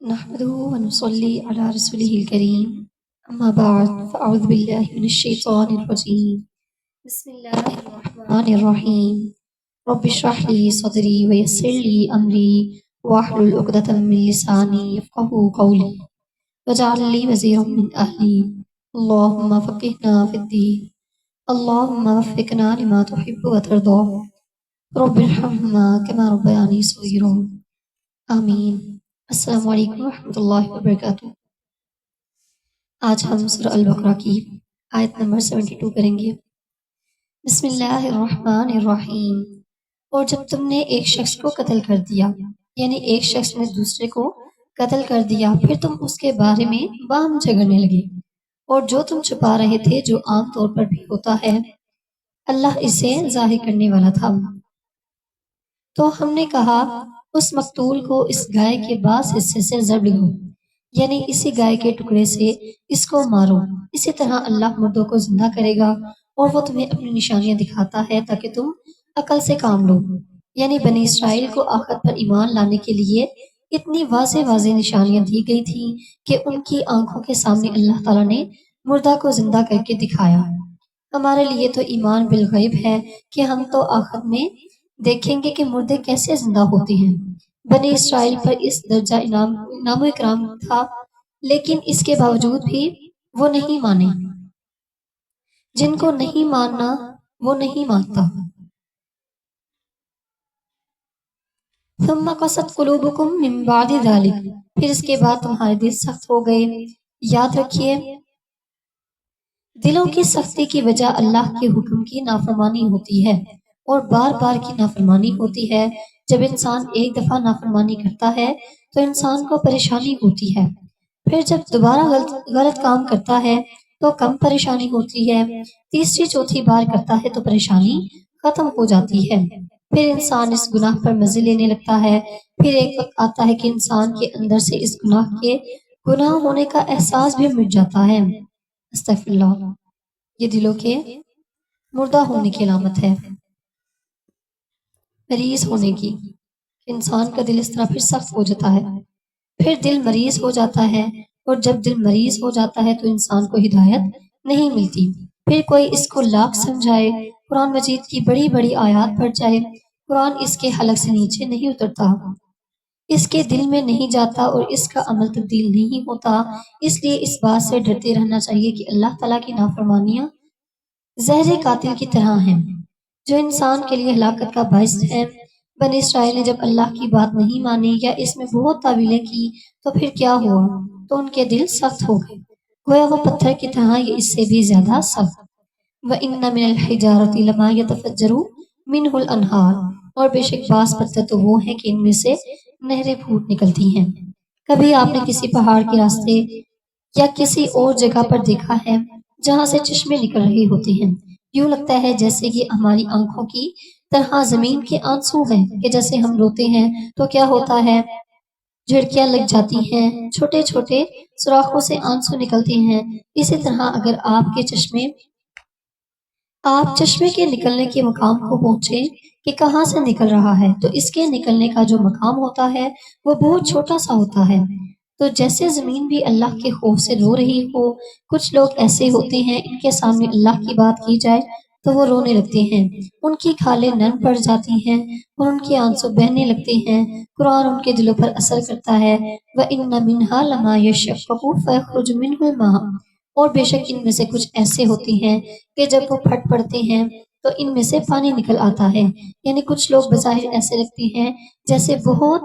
نحمده ونصلي على رسوله الكريم أما بعد فأعوذ بالله من الشيطان الرجيم بسم الله الرحمن الرحيم رب اشرح لي صدري ويسر لي أمري واحلل عقدة من لساني يفقهوا قولي واجعل لي وزيرا من أهلي اللهم فقهنا في الدين اللهم وفقنا لما تحب وترضى رب ارحمهما كما ربياني صغيرا آمین۔ السلام علیکم ورحمۃ اللہ وبرکاتہ۔ آج ہم سورہ البقرہ کی آیت نمبر 72 کریں گے۔ بسم اللہ الرحمن الرحیم۔ اور جب تم نے ایک شخص کو قتل کر دیا، یعنی ایک شخص نے دوسرے کو قتل کر دیا، پھر تم اس کے بارے میں باہم جھگڑنے لگے، اور جو تم چھپا رہے تھے، جو عام طور پر بھی ہوتا ہے، اللہ اسے ظاہر کرنے والا تھا۔ تو ہم نے کہا اس مقتول کو اس گائے کے بعض حصے سے ضرب لو، یعنی اسی گائے کے ٹکڑے سے اس کو مارو۔ اسی طرح اللہ مردوں کو زندہ کرے گا، اور وہ تمہیں اپنی نشانیاں دکھاتا ہے تاکہ تم عقل سے کام لو۔ یعنی بنی اسرائیل کو آخرت پر ایمان لانے کے لیے اتنی واضح واضح نشانیاں دی گئی تھیں کہ ان کی آنکھوں کے سامنے اللہ تعالیٰ نے مردہ کو زندہ کر کے دکھایا۔ ہمارے لیے تو ایمان بالغیب ہے کہ ہم تو آخرت میں دیکھیں گے کہ مردے کیسے زندہ ہوتے ہیں۔ بنی اسرائیل پر اس درجہ انعام و اکرام تھا، لیکن اس کے باوجود بھی وہ نہیں مانے۔ جن کو نہیں ماننا وہ نہیں مانتا۔ ثم قست قلوبکم من بعد ذلک، پھر اس کے بعد تمہارے دل سخت ہو گئے۔ یاد رکھیے، دلوں کی سختی کی وجہ اللہ کے حکم کی نافرمانی ہوتی ہے، اور بار بار کی نافرمانی ہوتی ہے۔ جب انسان ایک دفعہ نافرمانی کرتا ہے تو انسان کو پریشانی ہوتی ہے، پھر جب دوبارہ غلط کام کرتا ہے تو کم پریشانی ہوتی ہے، تیسری چوتھی بار کرتا ہے تو پریشانی ختم ہو جاتی ہے۔ پھر انسان اس گناہ پر مزے لینے لگتا ہے۔ پھر ایک وقت آتا ہے کہ انسان کے اندر سے اس گناہ ہونے کا احساس بھی مٹ جاتا ہے۔ استغفر اللہ۔ یہ دلوں کے مردہ ہونے کی علامت ہے، مریض ہونے کی۔ انسان کا دل اس طرح پھر سخت ہو جاتا ہے، پھر دل مریض ہو جاتا ہے، اور جب دل مریض ہو جاتا ہے تو انسان کو ہدایت نہیں ملتی۔ پھر کوئی اس کو لاکھ سمجھائے، قرآن مجید کی بڑی بڑی آیات پڑھ جائے، قرآن اس کے حلق سے نیچے نہیں اترتا، اس کے دل میں نہیں جاتا، اور اس کا عمل تبدیل نہیں ہوتا۔ اس لیے اس بات سے ڈرتے رہنا چاہیے کہ اللہ تعالیٰ کی نافرمانیاں زہر قاتل کی طرح ہیں، جو انسان کے لیے ہلاکت کا باعث ہے۔ بنی اسرائیل نے جب اللہ کی بات نہیں مانی یا اس میں بہت تعویلیں کی تو پھر کیا ہوا؟ تو ان کے دل سخت ہو گئے، گویا وہ پتھر کی طرح یا اس سے بھی زیادہ سخت۔ وَإِنَّ مِنَ الْحِجَارَةِ لَمَا يَتَفَجَّرُ مِنْهُ الْأَنْهَارُ، اور بے شک بعض پتھر تو وہ ہیں کہ ان میں سے نہریں پھوٹ نکلتی ہیں۔ کبھی آپ نے کسی پہاڑ کے راستے یا کسی اور جگہ پر دیکھا ہے جہاں سے چشمے نکل رہے ہوتے ہیں؟ یوں لگتا ہے جیسے کہ ہماری آنکھوں کی طرح زمین کے آنسو ہیں، کہ جیسے ہم روتے ہیں تو کیا ہوتا ہے، جھڑکیاں لگ جاتی ہیں، چھوٹے چھوٹے سوراخوں سے آنسو نکلتے ہیں۔ اسی طرح اگر آپ چشمے کے نکلنے کے مقام کو پہنچے کہ کہاں سے نکل رہا ہے، تو اس کے نکلنے کا جو مقام ہوتا ہے وہ بہت چھوٹا سا ہوتا ہے۔ تو جیسے زمین بھی اللہ کے خوف سے رو رہی ہو، کچھ لوگ ایسے ہوتے ہیں ان کے سامنے اللہ کی بات کی جائے تو وہ رونے لگتے ہیں، ان کی کھالیں نرم پڑ جاتی ہیں اور ان کے آنسو بہنے لگتے ہیں۔ قرآن ان کے دلوں پر اثر کرتا ہے۔ وَإِنَّ مِنْهَا لَمَا يَشَّقَّقُ فَيَخْرُجُ مِنْهُ الْمَاءُ، اور بے شک ان میں سے کچھ ایسے ہوتے ہیں کہ جب وہ پھٹ پڑتے ہیں تو ان میں سے پانی نکل آتا ہے۔ یعنی کچھ لوگ بظاہر ایسے لگتے ہیں جیسے بہت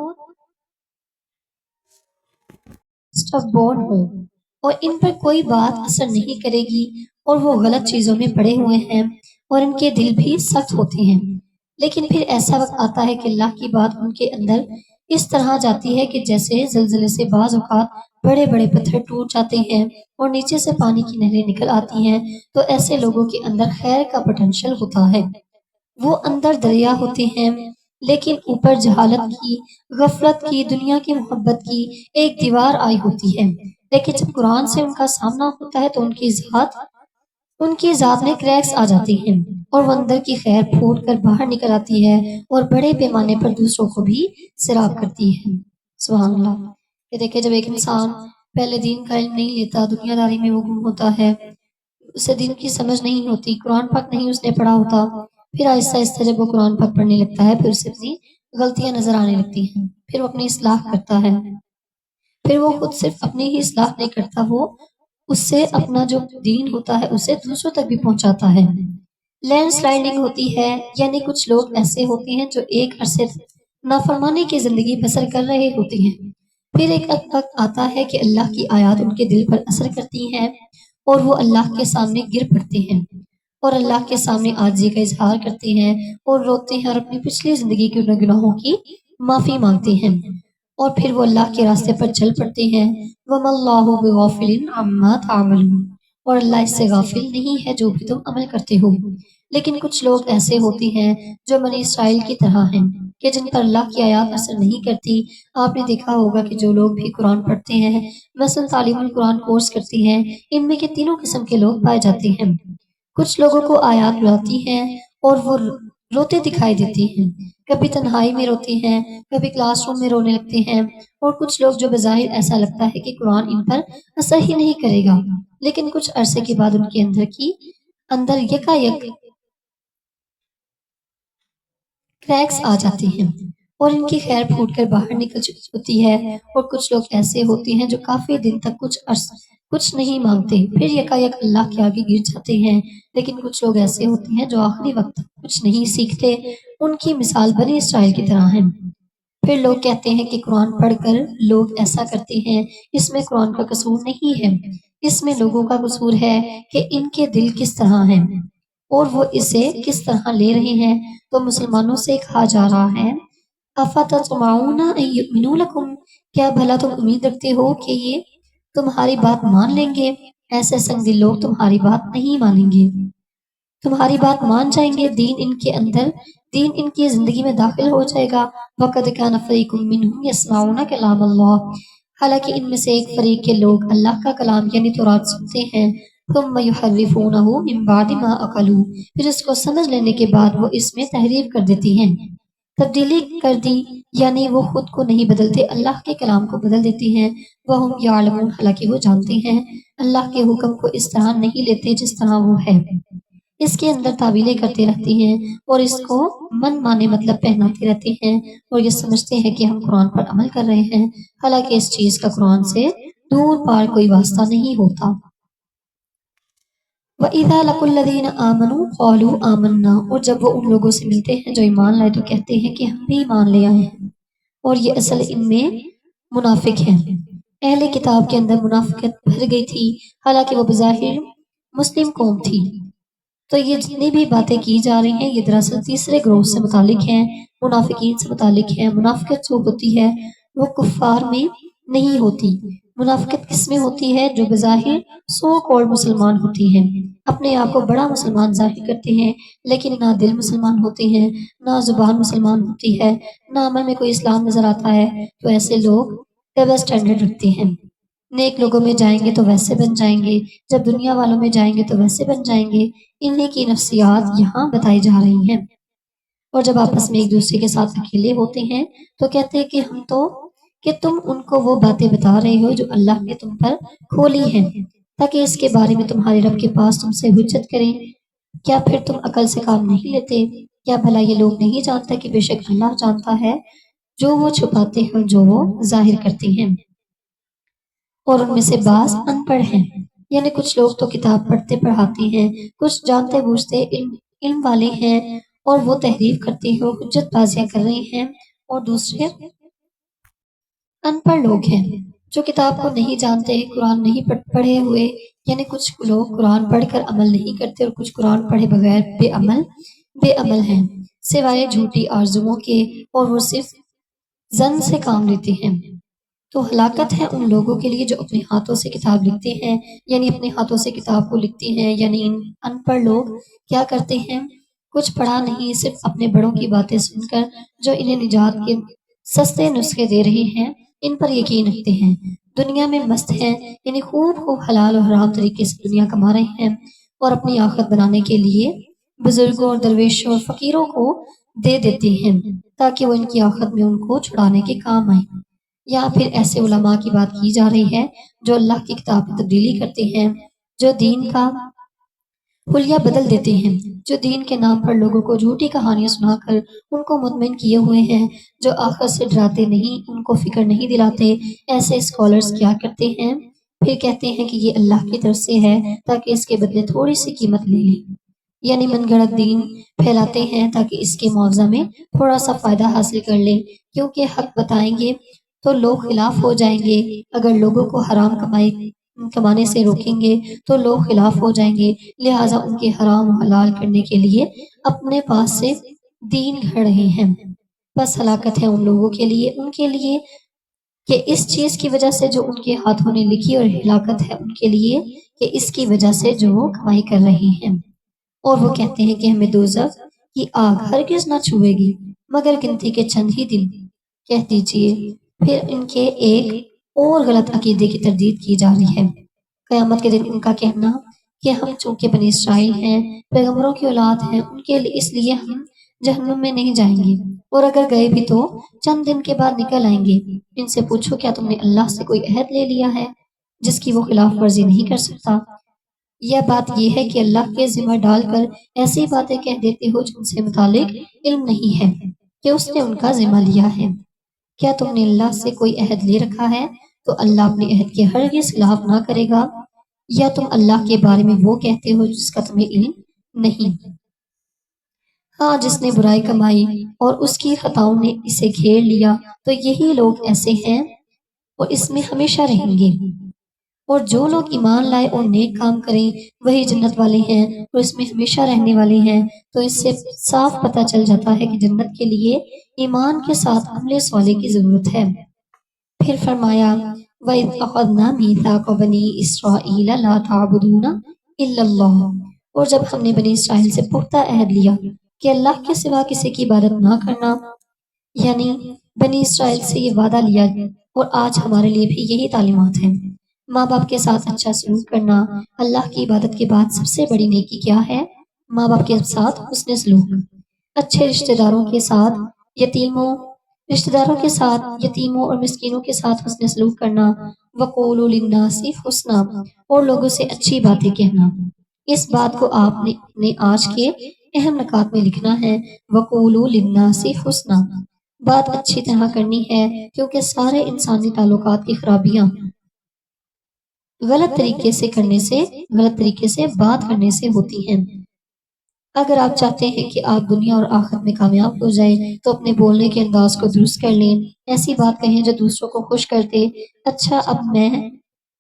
سٹف بورن ہوں، اور ان پر کوئی بات اثر نہیں کرے گی، اور وہ غلط چیزوں میں پڑے ہوئے ہیں، اور ان کے دل بھی سخت ہوتے ہیں۔ لیکن پھر ایسا وقت آتا ہے کہ اللہ کی بات ان کے اندر اس طرح جاتی ہے کہ جیسے زلزلے سے بعض اوقات بڑے بڑے پتھر ٹوٹ جاتے ہیں اور نیچے سے پانی کی نہریں نکل آتی ہیں، تو ایسے لوگوں کے اندر خیر کا پوٹینشل ہوتا ہے، وہ اندر دریا ہوتے ہیں، لیکن اوپر جہالت کی، غفلت کی، دنیا کی محبت کی ایک دیوار آئی ہوتی ہے۔ لیکن جب قرآن سے ان کا سامنا ہوتا ہے تو ان کی ذات میں کریکس آ جاتی ہیں، اور وہ اندر کی خیر پھوٹ کر باہر نکل آتی ہے، اور بڑے پیمانے پر دوسروں کو بھی سیراب کرتی ہے۔ سبحان اللہ۔ کہ دیکھیں جب ایک انسان پہلے دین کا علم نہیں لیتا، دنیا داری میں وہ گم ہوتا ہے، اسے دین کی سمجھ نہیں ہوتی، قرآن پاک نہیں اس نے پڑھا ہوتا، پھر آہستہ آہستہ جب وہ قرآن پاک پڑھنے لگتا ہے، پھر اسے اپنی غلطیاں نظر آنے لگتی ہیں، پھر وہ اپنی اصلاح کرتا ہے، پھر وہ خود صرف اپنی ہی اصلاح نہیں کرتا، وہ اس سے اپنا جو دین ہوتا ہے اسے دوسروں تک بھی پہنچاتا ہے۔ لینڈ سلائڈنگ ہوتی ہے، یعنی کچھ لوگ ایسے ہوتے ہیں جو ایک عرصے نافرمانی کی زندگی بسر کر رہے ہوتے ہیں، پھر ایک وقت آتا ہے کہ اللہ کی آیات ان کے دل پر اثر کرتی ہیں اور وہ اللہ کے سامنے گر پڑتے ہیں اور اللہ کے سامنے عاجزی کا اظہار کرتے ہیں اور روتے ہیں اور اپنی پچھلی زندگی کے گناہوں کی معافی مانگتے ہیں، اور پھر وہ اللہ کے راستے پر چل پڑتے ہیں۔ وَمَا اللَّهُ بِغَافِلٍ عَمَّا تَعْمَلُونَ، اور اللہ اس سے غافل نہیں ہے جو بھی تم عمل کرتے ہو۔ لیکن کچھ لوگ ایسے ہوتے ہیں جو بنی اسرائیل کی طرح ہیں کہ جن پر اللہ کی آیات اثر نہیں کرتی۔ آپ نے دیکھا ہوگا کہ جو لوگ بھی قرآن پڑھتے ہیں، مثلا تعلیم القرآن کورس کرتے ہیں، ان میں کے تینوں قسم کے لوگ پائے جاتے ہیں۔ کچھ لوگوں کو آیات رلاتی ہیں اور وہ روتے دکھائی دیتے ہیں، کبھی تنہائی میں روتے ہیں، کبھی کلاس روم میں رونے لگتے ہیں، اور کچھ لوگ جو بظاہر ایسا لگتا ہے کہ قرآن ان پر اثر ہی نہیں کرے گا، لیکن کچھ عرصے کے بعد ان کے اندر یکایک کریکس آ جاتے ہیں اور ان کی خیر پھوٹ کر باہر نکل چکی ہوتی ہے، اور کچھ لوگ ایسے ہوتے ہیں جو کافی دن تک کچھ نہیں مانگتے، پھر یکایک اللہ کے آگے گر جاتے ہیں، لیکن کچھ لوگ ایسے ہوتے ہیں جو آخری وقت تک کچھ نہیں سیکھتے، ان کی مثال بنی اسرائیل کی طرح ہے۔ پھر لوگ کہتے ہیں کہ قرآن پڑھ کر لوگ ایسا کرتے ہیں، اس میں قرآن کا قصور نہیں ہے، اس میں لوگوں کا قصور ہے کہ ان کے دل کس طرح ہیں اور وہ اسے کس طرح لے رہے ہیں۔ تو مسلمانوں سے کہا جا رہا ہے اَفَتَطْمَعُونَ أَن يُؤْمِنُوا لَكُمْ، کیا بھلا تم امید رکھتے ہو کہ یہ تمہاری بات مان لیں گے؟ ایسے سنگ دل لوگ تمہاری بات نہیں مانیں گے، تمہاری بات مان جائیں گے، دین ان کی زندگی میں داخل ہو جائے گا۔ وَقَدْ كَانَ فَرِيقٌ مِّنْهُمْ يَسْمَعُونَ كَلَامَ اللَّهِ، حالانکہ ان میں سے ایک فریق کے لوگ اللہ کا کلام یعنی تورات سنتے ہیں، ثُمَّ يُحَرِّفُونَهُ مِن بَعْدِ مَا عَقَلُوهُ، پھر اس کو سمجھ لینے کے بعد وہ اس میں تحریف کر دیتی ہیں، تبدیلی کر دی، یعنی وہ خود کو نہیں بدلتے، اللہ کے کلام کو بدل دیتی ہیں۔ وَهُمْ يَعْلَمُونَ، حالانکہ وہ جانتے ہیں اللہ کے حکم کو اس طرح نہیں لیتے جس طرح وہ ہے، اس کے اندر تعویلیں کرتے رہتے ہیں اور اس کو من مانے مطلب پہناتے رہتے ہیں، اور یہ سمجھتے ہیں کہ ہم قرآن پر عمل کر رہے ہیں، حالانکہ اس چیز کا قرآن سے دور پار کوئی واسطہ نہیں ہوتا۔ وَإِذَا لَقُوا الَّذِينَ آمَنُوا قَالُوا آمَنَّا، اور جب وہ ان لوگوں سے ملتے ہیں جو ایمان لائے تو کہتے ہیں کہ ہم بھی ایمان لے آئے ہیں، اور یہ اصل ان میں منافق ہیں۔ اہل کتاب کے اندر منافقت بھر گئی تھی، حالانکہ وہ بظاہر مسلم قوم تھی۔ تو یہ جتنی بھی باتیں کی جا رہی ہیں یہ دراصل تیسرے گروہ سے متعلق ہیں، منافقین سے متعلق ہیں۔ منافقت جو ہوتی ہے وہ کفار میں نہیں ہوتی، منافقت کس میں ہوتی ہے؟ جو بظاہر سو کال مسلمان ہوتی ہیں، اپنے آپ کو بڑا مسلمان ظاہر کرتے ہیں، لیکن نہ دل مسلمان ہوتے ہیں، نہ زبان مسلمان ہوتی ہے، نہ عمل میں کوئی اسلام نظر آتا ہے۔ تو ایسے لوگ ڈبل سٹینڈرڈ رکھتے ہیں، نیک لوگوں میں جائیں گے تو ویسے بن جائیں گے، جب دنیا والوں میں جائیں گے تو ویسے بن جائیں گے۔ انہیں کی نفسیات یہاں بتائی جا رہی ہیں، اور جب آپس میں ایک دوسرے کے ساتھ اکیلے ہوتے ہیں تو کہتے ہیں کہ تم ان کو وہ باتیں بتا رہے ہو جو اللہ نے تم پر کھولی ہیں، تاکہ اس کے بارے میں تمہارے رب کے پاس تم سے حجت کریں۔ کیا پھر تم عقل سے کام نہیں لیتے؟ کیا بھلا یہ لوگ نہیں جانتے کہ بے شک اللہ جانتا ہے جو وہ چھپاتے ہیں اور جو وہ ظاہر کرتے ہیں؟ اور ان میں سے بعض ان پڑھ ہیں، یعنی کچھ لوگ تو کتاب پڑھتے پڑھاتے ہیں، کچھ جانتے بوجھتے علم والے ہیں اور وہ تحریف کرتے ہیں، حجت بازیاں کر رہے ہیں، اور دوسرے ان پڑھ لوگ ہیں جو کتاب کو نہیں جانتے، قرآن نہیں پڑھے ہوئے، یعنی کچھ لوگ قرآن پڑھ کر عمل نہیں کرتے اور کچھ قرآن پڑھے بغیر بے عمل ہیں، سوائے جھوٹی آرزوؤں کے، اور وہ صرف ظن سے کام لیتے ہیں۔ تو ہلاکت ہے ان لوگوں کے لیے جو اپنے ہاتھوں سے کتاب لکھتے ہیں، یعنی اپنے ہاتھوں سے کتاب کو لکھتے ہیں، یعنی ان پڑھ لوگ کیا کرتے ہیں؟ کچھ پڑھا نہیں، صرف اپنے بڑوں کی باتیں سن کر جو انہیں نجات کے سستے نسخے دے رہے ہیں ان پر یقین رکھتے ہیں، دنیا میں مست ہیں، یعنی خوب حلال اور حرام طریقے سے دنیا کما رہے ہیں، اور اپنی آخرت بنانے کے لیے بزرگوں اور درویشوں اور فقیروں کو دے دیتے ہیں تاکہ وہ ان کی آخرت میں ان کو چھڑانے کے کام آئیں۔ یا پھر ایسے علماء کی بات کی جا رہی ہے جو اللہ کی کتاب میں تبدیلی کرتے ہیں، جو دین کا حلیہ بدل دیتے ہیں، جو دین کے نام پر لوگوں کو جھوٹی کہانیاں سنا کر ان کو مطمئن کیے ہوئے ہیں، جو آخرت سے ڈراتے نہیں، ان کو فکر نہیں دلاتے۔ ایسے اسکالرز کیا کرتے ہیں؟ پھر کہتے ہیں کہ یہ اللہ کی طرف سے ہے تاکہ اس کے بدلے تھوڑی سی قیمت لے لیں، یعنی من گھڑت دین پھیلاتے ہیں تاکہ اس کے معاوضہ میں تھوڑا سا فائدہ حاصل کر لیں، کیونکہ حق بتائیں گے تو لوگ خلاف ہو جائیں گے، اگر لوگوں کو حرام کمانے سے روکیں گے تو لوگ خلاف ہو جائیں گے، لہٰذا ان کے حرام و حلال کرنے کے لیے اپنے پاس سے دین گھڑ رہے ہیں۔ بس ہلاکت ہے ان لوگوں کے لیے، ان کے لیے کہ اس چیز کی وجہ سے جو ان کے ہاتھوں نے لکھی، اور ہلاکت ہے ان کے لیے کہ اس کی وجہ سے جو وہ کمائی کر رہے ہیں۔ اور وہ کہتے ہیں کہ ہمیں دوزخ کی آگ ہرگز نہ چھوئے گی مگر گنتی کے چند ہی دن، کہہ دیجئے۔ پھر ان کے ایک اور غلط عقیدے کی تردید کی جا رہی ہے۔ قیامت کے دن ان کا کہنا کہ ہم چونکہ بنی اسرائیل ہیں، پیغمبروں کی اولاد ہیں، ان کے لیے اس لیے ہم جہنم میں نہیں جائیں گے، اور اگر گئے بھی تو چند دن کے بعد نکل آئیں گے۔ ان سے پوچھو کیا تم نے اللہ سے کوئی عہد لے لیا ہے جس کی وہ خلاف ورزی نہیں کر سکتا؟ یہ بات یہ ہے کہ اللہ کے ذمہ ڈال کر ایسی باتیں کہہ دیتے ہو جن سے متعلق علم نہیں ہے کہ اس نے ان کا ذمہ لیا ہے۔ کیا تم نے اللہ سے کوئی عہد لے رکھا ہے تو اللہ اپنے عہد کے ہرگز خلاف نہ کرے گا، یا تم اللہ کے بارے میں وہ کہتے ہو جس کا تمہیں علم نہیں؟ ہاں، جس نے برائی کمائی اور اس کی خطاؤں نے اسے گھیر لیا تو یہی لوگ ایسے ہیں اور اس میں ہمیشہ رہیں گے، اور جو لوگ ایمان لائے اور نیک کام کریں وہی جنت والے ہیں اور اس میں ہمیشہ رہنے والے ہیں۔ تو اس سے صاف پتہ چل جاتا ہے کہ جنت کے لیے ایمان کے ساتھ عمل صالح کی ضرورت ہے۔ پھر فرمایا وَإِذْ أَخَذْنَا مِيثَاقَ بَنِي إِسْرَائِيلَ لَا تَعْبُدُونَ إِلَّا اللَّهَ، اور جب ہم نے بنی اسرائیل سے پختہ عہد لیا کہ اللہ کے سوا کسی کی عبادت نہ کرنا، یعنی بنی اسرائیل سے یہ وعدہ لیا، اور آج ہمارے لیے بھی یہی تعلیمات ہیں۔ ماں باپ کے ساتھ اچھا سلوک کرنا، اللہ کی عبادت کے بعد سب سے بڑی نیکی کیا ہے؟ ماں باپ کے ساتھ حسن سلوک، اچھے رشتہ داروں کے ساتھ یتیموں اور مسکینوں کے ساتھ حسن سلوک کرنا، وَقُولُوا لِلنَّاسِ حُسْنًا، اور لوگوں سے اچھی باتیں کہنا۔ اس بات کو آپ نے اپنے آج کے اہم نکات میں لکھنا ہے، وَقُولُوا لِلنَّاسِ حُسْنًا، بات اچھی طرح کرنی ہے، کیونکہ سارے انسانی تعلقات کی خرابیاں غلط طریقے سے بات کرنے سے ہوتی ہیں۔ اگر آپ چاہتے ہیں کہ آپ دنیا اور آخرت میں کامیاب ہو جائیں تو اپنے بولنے کے انداز کو درست کر لیں، ایسی بات کہیں جو دوسروں کو خوش کرتے۔ اچھا، اب میں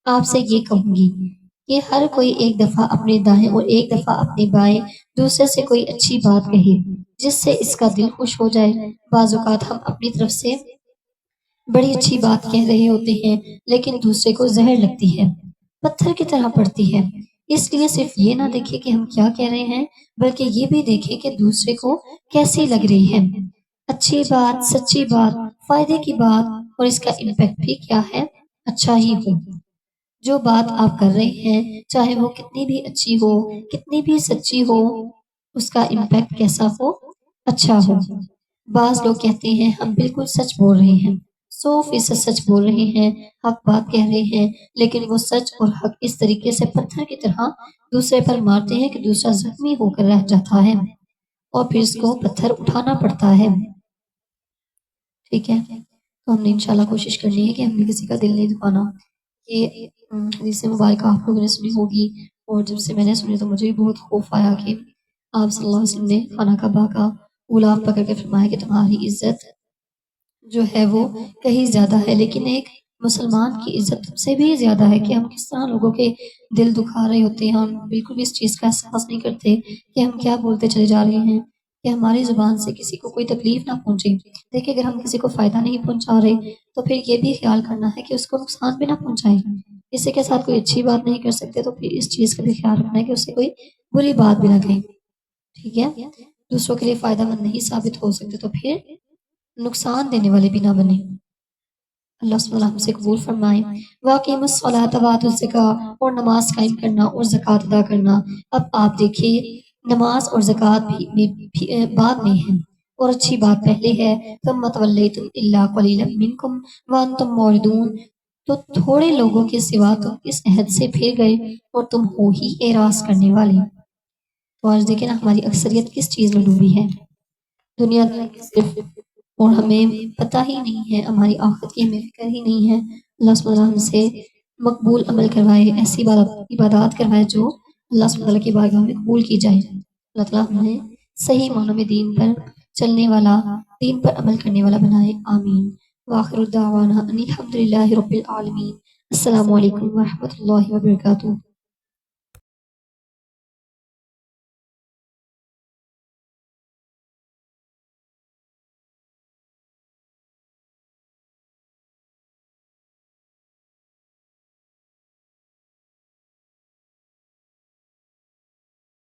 آپ سے یہ کہوں گی کہ ہر کوئی ایک دفعہ اپنے دائیں اور ایک دفعہ اپنے بائیں دوسرے سے کوئی اچھی بات کہے جس سے اس کا دل خوش ہو جائے۔ بعض اوقات ہم اپنی طرف سے بڑی اچھی بات کہہ رہے ہوتے ہیں لیکن دوسرے کو زہر لگتی ہے، پتھر کی طرح پڑتی ہے۔ اس لیے صرف یہ نہ دیکھیں کہ ہم کیا کہہ رہے ہیں، بلکہ یہ بھی دیکھیں کہ دوسرے کو کیسی لگ رہی ہے۔ اچھی بات، سچی بات، فائدے کی بات، اور اس کا امپیکٹ بھی کیا ہے؟ اچھا ہی ہو۔ جو بات آپ کر رہے ہیں چاہے وہ کتنی بھی اچھی ہو، کتنی بھی سچی ہو، اس کا امپیکٹ کیسا ہو؟ اچھا ہو۔ بعض لوگ کہتے ہیں ہم بالکل سچ بول رہے ہیں، 100% سچ بول رہے ہیں، حق بات کہہ رہے ہیں، لیکن وہ سچ اور حق اس طریقے سے پتھر کی طرح دوسرے پر مارتے ہیں کہ دوسرا زخمی ہو کر رہ جاتا ہے اور پھر اس کو پتھر اٹھانا پڑتا ہے۔ ٹھیک ہے، تو ہم نے انشاءاللہ کوشش کرنی ہے کہ ہم نے کسی کا دل نہیں دکھانا۔ یہ حدیث مبارکہ آپ لوگوں نے سنی ہوگی، اور جب سے میں نے سنی تو مجھے بھی بہت خوف آیا کہ آپ صلی اللہ علیہ وسلم نے خانہ کعبہ کا غلاف پکڑ کے فرمایا کہ تمہاری عزت جو ہے وہ کہیں زیادہ ہے، لیکن ایک مسلمان کی عزت سے بھی زیادہ ہے کہ ہم کس طرح لوگوں کے دل دکھا رہے ہوتے ہیں، ہم بالکل بھی اس چیز کا احساس نہیں کرتے کہ ہم کیا بولتے چلے جا رہے ہیں، کہ ہماری زبان سے کسی کو کوئی تکلیف نہ پہنچے۔ دیکھیں، اگر ہم کسی کو فائدہ نہیں پہنچا رہے تو پھر یہ بھی خیال کرنا ہے کہ اس کو نقصان بھی نہ پہنچائیں۔ کسی کے ساتھ کوئی اچھی بات نہیں کر سکتے تو پھر اس چیز کا بھی خیال رکھنا ہے کہ اس سے کوئی بری بات بھی نہ کہیں۔ ٹھیک ہے، دوسروں کے لیے فائدہ مند نہیں ثابت ہو سکتے تو پھر نقصان دینے والے بھی نہ بنے۔ اللہ سبحانہ وتعالیٰ ہم سے قبول فرمائے۔ واقعی الصلاۃ وآتوا الزکاۃ، اور نماز قائم کرنا اور زکوٰۃ ادا کرنا۔ اب آپ دیکھیے، نماز اور زکوٰۃ بھی بعد میں ہیں، اور اچھی بات پہلے ہے ثم تولیتم الا قلیلا منکم وانتم معرضون، تو تھوڑے لوگوں کے سوا تم اس عہد سے پھر گئے اور تم ہو ہی اعراض کرنے والے۔ تو آج دیکھیں نا ہماری اکثریت کس چیز میں ڈوبی ہے، دنیا داری کی صرف، اور ہمیں پتہ ہی نہیں ہے، ہماری آخرت کی ہمیں فکر ہی نہیں ہے۔ اللہ سبحانہ وتعالیٰ ہم سے مقبول عمل کروائے، ایسی عبادات کروائے جو اللہ سبحانہ وتعالیٰ کی بارگاہ میں قبول کی جائے۔ اللہ تعالیٰ ہمیں صحیح معنوں میں دین پر چلنے والا، دین پر عمل کرنے والا بنائے، آمین۔ وآخر دعوانا ان الحمد للہ رب العالمین۔ السلام علیکم ورحمۃ اللہ وبرکاتہ۔